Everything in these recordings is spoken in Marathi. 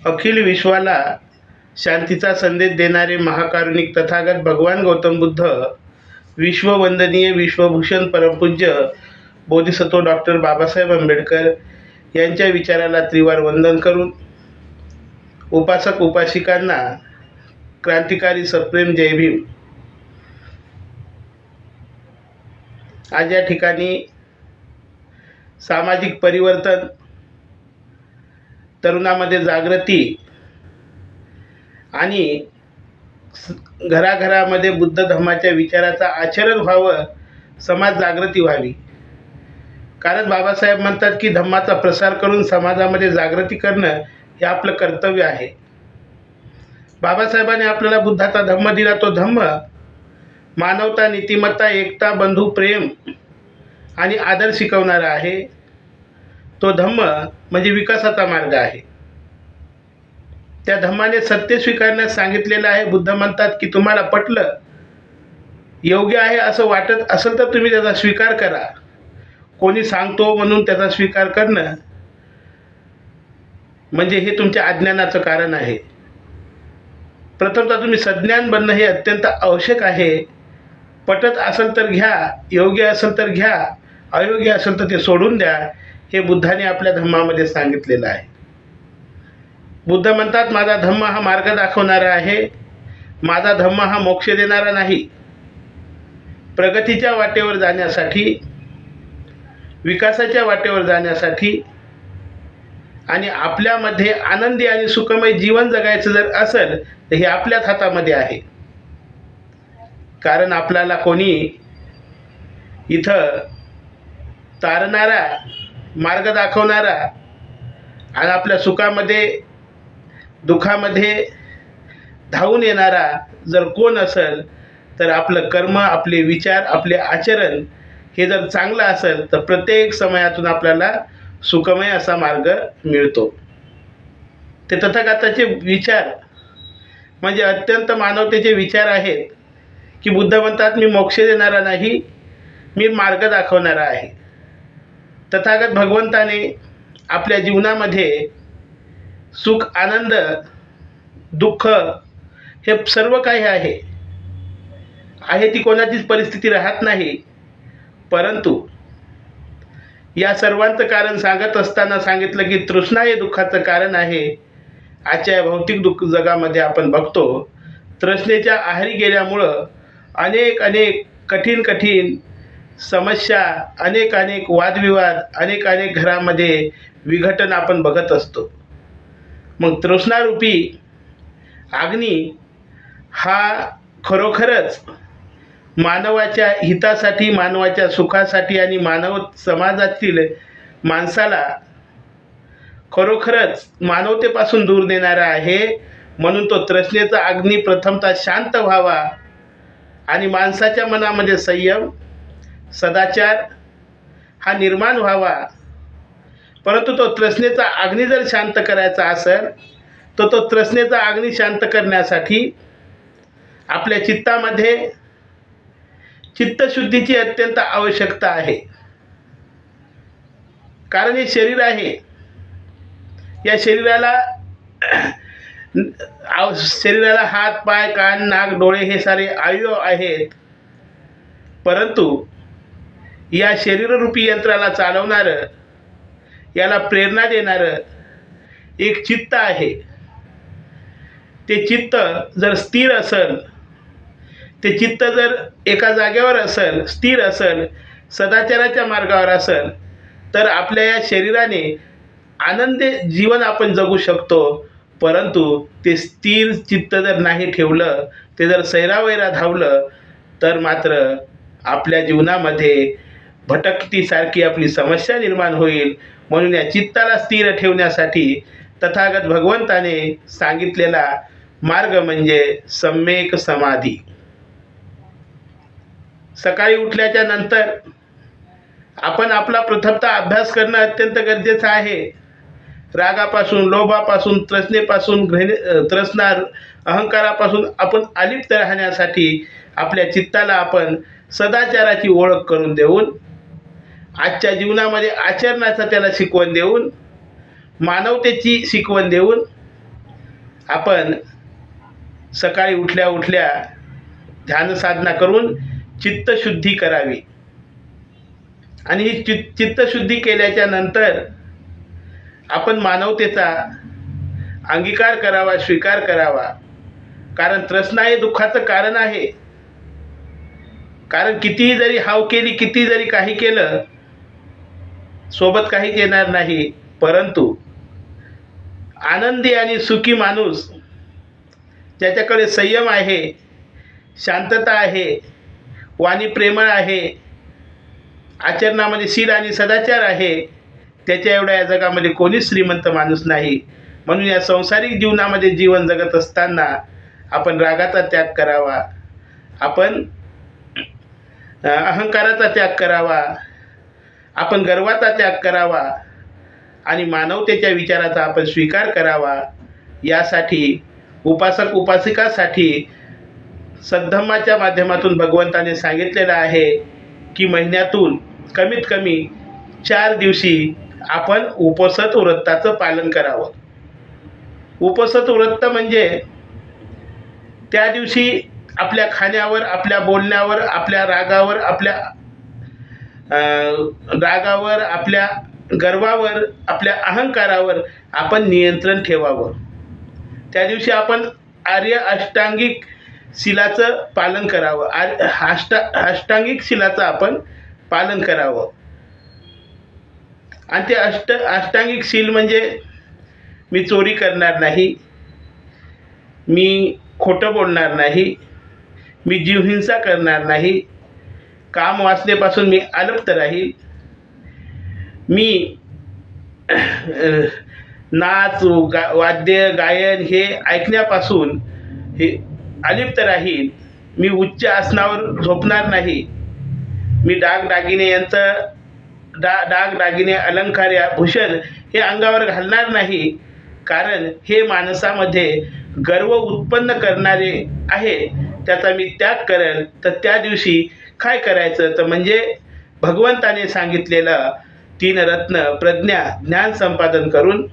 अखिल विश्वाला शांतीचा संदेश देणारे महाकारुणिक तथागत भगवान गौतम बुद्ध, विश्ववंदनीय विश्वभूषण परमपूज्य बोधिसत्व डॉक्टर बाबासाहेब आंबेडकर यांच्या विचाराला त्रिवार वंदन करून उपासक उपासिकांना क्रांतिकारी सप्रेम जय भीम. आज या ठिकाणी सामाजिक परिवर्तन, तरुणामध्ये जागृती आणि घराघरामध्ये बुद्ध धम्माच्या विचाराचा आचरण व्हावं, समाज जागृती व्हावी. कारण बाबासाहेब म्हणतात की धम्माचा प्रसार करून समाजामध्ये जागृती करणं हे आपलं कर्तव्य आहे. बाबासाहेबांनी आपल्याला बुद्धाचा धम्म दिला. तो धम्म मानवता, नीतिमत्ता, एकता, बंधू, प्रेम आणि आदर शिकवणारा आहे. तो धम्म म्हणजे विकासाचा मार्ग आहे. त्या धम्माने सत्य स्वीकारण्यास सांगितलेलं आहे. बुद्ध म्हणतात की तुम्हाला पटलं, योग्य आहे असं वाटत असेल तर तुम्ही त्याचा स्वीकार करा. कोणी सांगतो म्हणून त्याचा स्वीकार करणं म्हणजे हे तुमच्या अज्ञानाचं कारण आहे. प्रथमतः तुम्ही सज्ञान बनणं हे अत्यंत आवश्यक आहे. पटत असेल तर घ्या, योग्य असेल तर घ्या, अयोग्य असेल तर ते सोडून द्या. हे बुद्धाने आपल्या धम्मामध्ये सांगितलेलं आहे. बुद्ध म्हणतात माझा धम्म हा मार्ग दाखवणारा आहे. माझा धम्म हा मोक्ष देणारा नाही. प्रगतीच्या वाटेवर जाण्यासाठी, विकासाच्या वाटेवर जाण्यासाठी आणि आपल्यामध्ये आनंदी आणि सुखमय जीवन जगायचं जर असेल तर हे आपल्याच हातामध्ये आहे. कारण आपल्याला कोणी इथं तारणारा, मार्ग दाखवणारा आणि आपल्या सुखामध्ये दुःखामध्ये धावून येणारा जर कोण असेल तर आपलं कर्म, आपले विचार, आपले आचरण हे जर चांगलं असेल तर प्रत्येक समयातून आपल्याला सुखमय असा मार्ग मिळतो. ते तथागताचे विचार म्हणजे अत्यंत मानवतेचे विचार आहेत की बुद्ध म्हणतात मी मोक्ष देणारा नाही, मी मार्ग दाखवणारा आहे. तथागत भगवंताने आपल्या जीवनामध्ये सुख, आनंद, दुःख हे सर्व काही आहे. ती कोणाचीच परिस्थिती राहत नाही. परंतु या सर्वांचं कारण सांगत असताना सांगितलं की तृष्णा हे दुःखाचं कारण आहे. आजच्या भौतिक दुःख जगामध्ये आपण बघतो, तृष्णेच्या आहारी गेल्यामुळं अनेक कठीण समस्या, अनेक वादविवाद, अनेक घरामध्ये विघटन आपण बघत असतो. मग तृष्णारूपी अग्नी हा खरोखरच मानवाच्या हितासाठी, मानवाच्या सुखासाठी आणि मानव समाजातील माणसाला खरोखरच मानवतेपासून दूर नेणारा आहे. म्हणून तो तृष्णेचा अग्नी प्रथमतः शांत व्हावा आणि माणसाच्या मनामध्ये संयम, सदाचार हा निर्माण व्हावा. परंतु तो तृष्णेचा अग्नी जर शांत करायचा असेल तर तो तृष्णेचा अग्नी शांत करण्यासाठी आपल्या चित्तामध्ये चित्तशुद्धीची अत्यंत आवश्यकता आहे. कारण हे शरीर आहे. या शरीराला हात, पाय, कान, नाक, डोळे हे सारे अवयव आहेत. परंतु या शरीररूपी यंत्राला चालवणारं, याला प्रेरणा देणारं एक चित्त आहे. ते चित्त जर स्थिर असेल, ते चित्त जर एका जागेवर असेल, स्थिर असेल, सदाचाराच्या मार्गावर असेल तर आपल्या या शरीराने आनंदी जीवन आपण जगू शकतो. परंतु ते स्थिर चित्त जर नाही ठेवलं, ते जर सैरावैरा धावलं तर मात्र आपल्या जीवनामध्ये भटकतीसारखी आपली समस्या निर्माण होईल. म्हणून या चित्ताला स्थिर ठेवण्यासाठी तथागत भगवंताने सांगितलेला मार्ग म्हणजे सम्यक समाधी. सकाळी उठल्याच्या नंतर आपण आपला प्रथमतः अभ्यास करणं अत्यंत गरजेचं आहे. रागापासून, लोभापासून, तृष्णेपासून, तृष्णा, अहंकारापासून आपण अलिप्त राहण्यासाठी आपल्या चित्ताला आपण सदाचाराची ओळख करून देऊन, आजच्या जीवनामध्ये आचरणाचा त्याला शिकवण देऊन, मानवतेची शिकवण देऊन आपण सकाळी उठल्या उठल्या ध्यानसाधना करून चित्तशुद्धी करावी आणि ही चित्तशुद्धी केल्याच्या नंतर आपण मानवतेचा अंगीकार करावा, स्वीकार करावा. कारण तृष्णा हे दुःखाचं कारण आहे. कारण कितीही जरी हाव केली, किती जरी काही केलं, सोबत काहीच येणार नाही. परंतु आनंदी आणि सुखी माणूस ज्याच्याकडे संयम आहे, शांतता आहे, वाणी प्रेमळ आहे, आचरणामध्ये शील आणि सदाचार आहे, त्याच्या एवढ्या या जगामध्ये कोणीच श्रीमंत माणूस नाही. म्हणून या संसारिक जीवनामध्ये जीवन जगत असताना आपण रागाचा त्याग करावा, आपण अहंकाराचा त्याग करावा, आपण गर्वाचा त्याग करावा आणि मानवतेच्या विचाराचा आपण स्वीकार करावा. यासाठी उपासक उपासिकासाठी सद्धम्माच्या माध्यमातून भगवंताने सांगितलेलं आहे की महिन्यातून कमीत कमी 4 दिवशी आपण उपोषित व्रताचं पालन करावं. उपोषित व्रत म्हणजे त्या दिवशी आपल्या खाण्यावर, आपल्या बोलण्यावर, आपल्या रागावर, आपल्या गर्वावर, आपल्या अहंकारावर आपण नियंत्रण ठेवावं. त्या दिवशी आपण आर्य अष्टांगिक शिलाचं पालन करावं. अष्टांगिक शिलाचं आपण पालन करावं. आणि ते अष्टांगिक शील म्हणजे मी चोरी करणार नाही, मी खोटं बोलणार नाही, मी जीवहिंसा करणार नाही, काम वासनेपासून मी अलिप्त राहील, मी नाच वाद्य गायन हे ऐकण्यापासून हे अलिप्त राहील, मी उच्च आसनावर झोपणार नाही, मी दागदागिने अलंकार भूषण हे अंगावर घालणार नाही. कारण हे माणसामध्ये गर्व उत्पन्न करणारे आहे, त्याचा मी त्याग करेल. तर त्या दिवशी काय करायचं, तर म्हणजे भगवंताने सांगितलेलं 3 रत्न प्रज्ञा ज्ञान संपादन करून,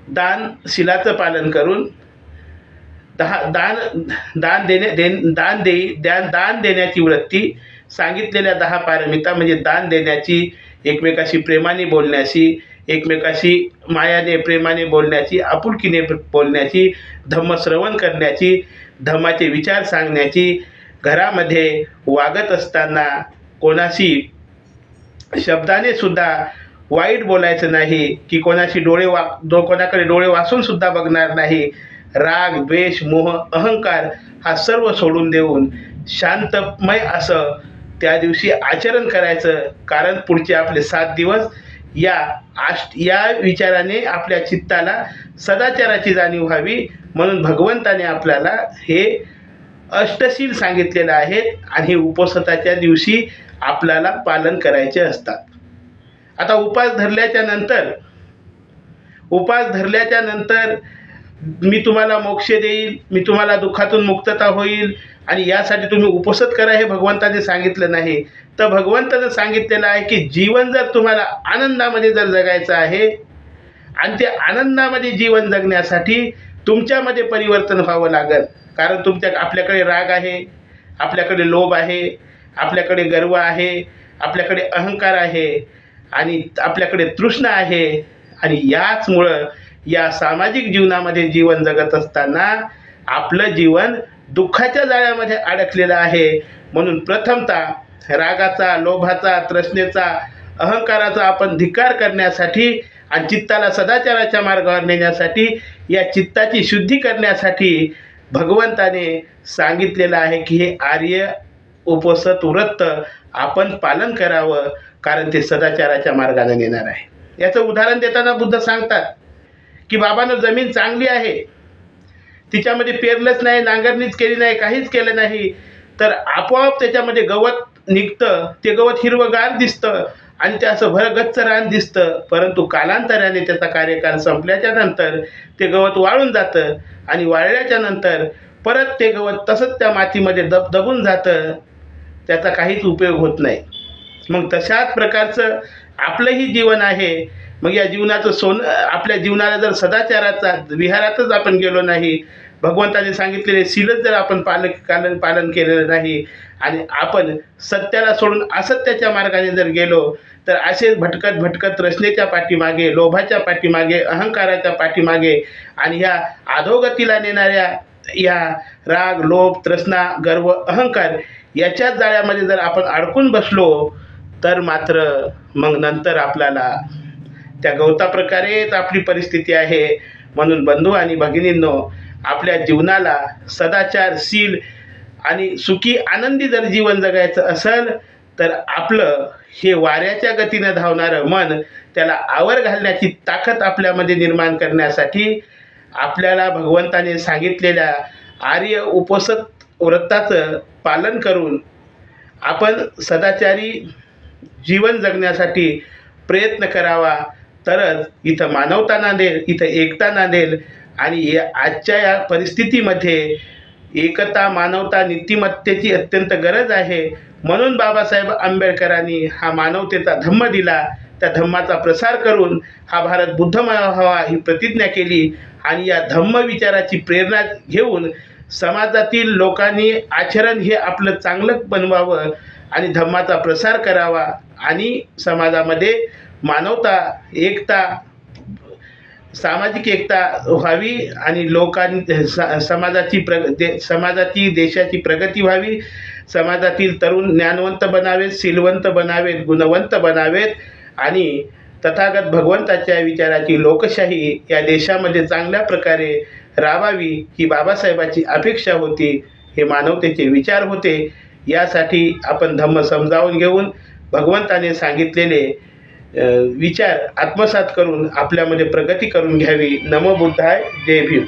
दानशिलाचं पालन करून, दान देण्याची वृत्ती, सांगितलेल्या 10 पारमिता म्हणजे दान देण्याची, एकमेकाशी प्रेमाने बोलण्याची, एकमेकाशी मायाने प्रेमाने बोलण्याची, आपुलकीने बोलण्याची, धम्मश्रवण करण्याची, धम्माचे विचार सांगण्याची, घरामध्ये वागत असताना कोणाशी शब्दाने सुद्धा वाईट बोलायचं नाही, की कोणाशी कोणाकडे डोळे वासून सुद्धा बघणार नाही. राग, द्वेष, मोह, अहंकार हा सर्व सोडून देऊन शांतमय असं त्या दिवशी आचरण करायचं. कारण पुढचे आपले 7 दिवस या विचाराने आपल्या चित्ताला सदाचाराची जाणीव व्हावी. म्हणून भगवंताने आपल्याला हे अष्टशील सांगितलेलं आहे आणि हे उपोषिताच्या दिवशी आपल्याला पालन करायचे असतात. आता उपास धरल्याच्या नंतर मी तुम्हाला मोक्ष देईल, मी तुम्हाला दुःखातून मुक्तता होईल आणि यासाठी तुम्ही उपोषित करा हे भगवंताने सांगितलं नाही. तर भगवंतानं सांगितलेलं आहे की जीवन जर तुम्हाला आनंदामध्ये जर जगायचं आहे आणि ते आनंदामध्ये जीवन जगण्यासाठी तुमच्यामध्ये परिवर्तन व्हावं लागेल. कारण आपल्याकडे राग आहे, आपल्याकडे लोभ आहे, आपल्याकडे गर्व आहे, आपल्याकडे अहंकार आहे आणि आपल्याकडे तृष्णा आहे. आणि याचमुळं या सामाजिक जीवनामध्ये जीवन जगत असताना आपलं जीवन दुःखाच्या जाळ्यामध्ये अडकलेलं आहे. म्हणून प्रथमतः रागाचा, लोभाचा, तृष्णेचा, अहंकाराचा आपण धिक्कार करण्यासाठी आणि चित्ताला सदाचाराच्या मार्गावर नेण्यासाठी, या चित्ताची शुद्धी करण्यासाठी भगवंताने सांगितलेलं आहे की हे आर्य उपोषित व्रत आपण पालन करावं. कारण ते सदाचाराच्या मार्गाने नेणार आहे. याचं उदाहरण देताना बुद्ध सांगतात की बाबांनो, जमीन चांगली आहे, तिच्यामध्ये पेरलंच नाही, नांगरणीच केली नाही, काहीच केलं नाही, तर आपोआप त्याच्यामध्ये गवत निघतं. ते गवत हिरवंगार दिसतं आणि ते असं भरगच्च रान दिसतं. परंतु कालांतराने त्याचा कार्यकाल संपल्याच्या नंतर ते गवत वाळून जातं आणि वाळल्याच्या नंतर परत ते गवत तसंच त्या मातीमध्ये दबून जातं. त्याचा काहीच उपयोग होत नाही. मग तशाच प्रकारचं आपलंही जीवन आहे. मग या जीवनाचं आपल्या जीवनाला जर सदाचाराचा विहारातच आपण गेलो नाही, भगवंताने सांगितलेले शीलच जर आपण पालन केलेलं नाही आणि आपण सत्याला सोडून असत्याच्या मार्गाने जर गेलो, तर असे भटकत भटकत रचनेच्या पाठीमागे, लोभाच्या पाठीमागे, अहंकाराच्या पाठीमागे आणि ह्या अधोगतीला नेणाऱ्या या राग, लोभ, तृष्णा, गर्व, अहंकार याच्याच जाळ्यामध्ये जर आपण अडकून बसलो, तर मात्र मग नंतर आपल्याला त्या गवताप्रकारेच आपली परिस्थिती आहे. म्हणून बंधू आणि भगिनींनो, आपल्या जीवनाला सदाचारशील आणि सुखी आनंदी जर जीवन जगायचं असेल, तर आपलं हे वाऱ्याच्या गतीनं धावणारं मन, त्याला आवर घालण्याची ताकद आपल्यामध्ये निर्माण करण्यासाठी आपल्याला भगवंताने सांगितलेल्या आर्य उपसत व्रताचं पालन करून आपण सदाचारी जीवन जगण्यासाठी प्रयत्न करावा. तरच इथं मानवता नांदेल, इथं एकता नांदेल आणि आजच्या या परिस्थितीमध्ये एकता, मानवता, नीतिमत्तेची अत्यंत गरज आहे. म्हणून बाबासाहेब आंबेडकरांनी हा मानवतेचा धम्म दिला. त्या धम्माचा प्रसार करून हा भारत बुद्धमय व्हावा ही प्रतिज्ञा केली आणि या धम्म विचाराची प्रेरणा घेऊन समाजातील लोकांनी आचरण हे आपलं चांगलं बनवावं आणि धम्माचा प्रसार करावा आणि समाजामध्ये मानवता, एकता, सामाजिक एकता व्हावी आणि समाजाची देशाची प्रगती व्हावी. समाजातील तरुण ज्ञानवंत बनावेत, शीलवंत बनावेत, गुणवंत बनावेत आणि तथागत भगवंताच्या विचाराची लोकशाही या देशामध्ये चांगल्या प्रकारे राबावी ही बाबासाहेबांची अपेक्षा होती. हे मानवतेचे विचार होते. यासाठी आपण धम्म समजावून घेऊन भगवंताने सांगितलेले विचार आत्मसात करून आपल्यामध्ये प्रगती करून घ्यावी. नमो बुद्धाय. जय भीम.